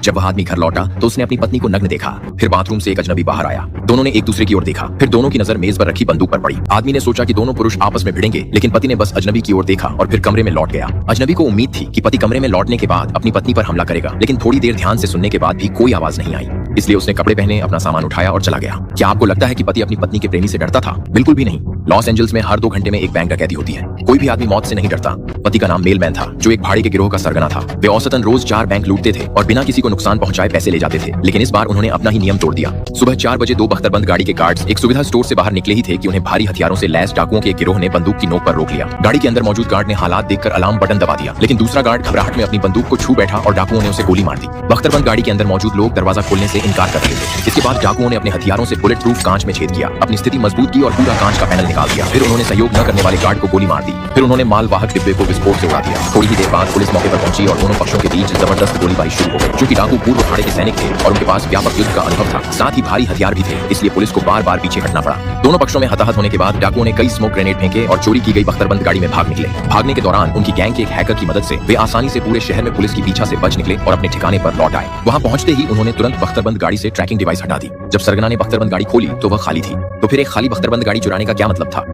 जब वह आदमी घर लौटा तो उसने अपनी पत्नी को नग्न देखा। फिर बाथरूम से एक अजनबी बाहर आया। दोनों ने एक दूसरे की ओर देखा। फिर दोनों की नजर मेज पर रखी बंदूक पर पड़ी। आदमी ने सोचा कि दोनों पुरुष आपस में भिड़ेंगे, लेकिन पति ने बस अजनबी की ओर देखा और फिर कमरे में लौट गया। अजनबी को उम्मीद थी कि पति कमरे में लौटने के बाद अपनी पत्नी पर हमला करेगा, लेकिन थोड़ी देर ध्यान से सुनने के बाद भी कोई आवाज नहीं आई। इसलिए उसने कपड़े पहने, अपना सामान उठाया और चला गया। क्या आपको लगता है कि पति अपनी पत्नी के प्रेमी से डरता था? बिल्कुल भी नहीं। लॉस एंजल्स में हर 2 घंटे में एक बैंक डकैती होती है। कोई भी आदमी मौत से नहीं डरता। पति का नाम मेलमैन था, जो एक भाड़े के गिरोह का सरगना था। वे औसतन रोज 4 बैंक लूटते थे और बिना किसी को नुकसान पहुंचाए पैसे ले जाते थे, लेकिन इस बार उन्होंने अपना ही नियम तोड़ दिया। सुबह 4 बजे 2 बख्तरबंद गाड़ी के गार्ड्स एक सुविधा स्टोर से बाहर निकले ही थे कि उन्हें भारी हथियारों से लैस डाकुओं के एक गिरोह ने बंदूक की नोक पर रोक लिया। गाड़ी के अंदर मौजूद गार्ड ने हालात देखकर अलार्म बटन दबा दिया, लेकिन दूसरा गार्ड घबराहट में अपनी बंदूक को छू बैठा और डाकुओं ने उसे गोली मार दी। बख्तरबंद गाड़ी के अंदर मौजूद लोग दरवाजा खोलने से इनकार कर रहे थे। इसके बाद डाकुओं ने अपने हथियारों से बुलेट प्रूफ कांच में छेद किया, अपनी स्थिति मजबूत की और पूरा कांच का पैनल निकाल दिया। फिर उन्होंने सहयोग न करने वाले गार्ड को गोली मार दी। फिर उन्होंने मालवाहक डिब्बे को विस्फोट से उड़ा दिया। थोड़ी ही देर बाद पुलिस मौके पर पहुंची और दोनों पक्षों के बीच जबरदस्त गोलीबारी शुरू हो गई। क्योंकि डाकू पूर्व भाड़े के सैनिक थे और उनके पास व्यापक युद्ध का अनुभव था, साथ ही भारी हथियार भी थे, इसलिए पुलिस को बार-बार पीछे हटना पड़ा। दोनों पक्षों में हताहत होने के बाद डाकुओं ने कई स्मोक ग्रेनेड फेंके और चोरी की गई बख्तरबंद गाड़ी में भाग निकले। भागने के दौरान उनकी गैंग के एक हैकर की मदद से वे आसानी से पूरे शहर में पुलिस की पीछा से बच निकले और अपने ठिकाने पर लौट आए। वहां पहुंचते ही उन्होंने तुरंत बख्तरबंद गाड़ी से ट्रैकिंग डिवाइस हटा दी। जब सरगना ने बख्तरबंद गाड़ी खोली तो वह खाली थी। तो फिर एक खाली बख्तरबंद गाड़ी चुराने का क्या मतलब था?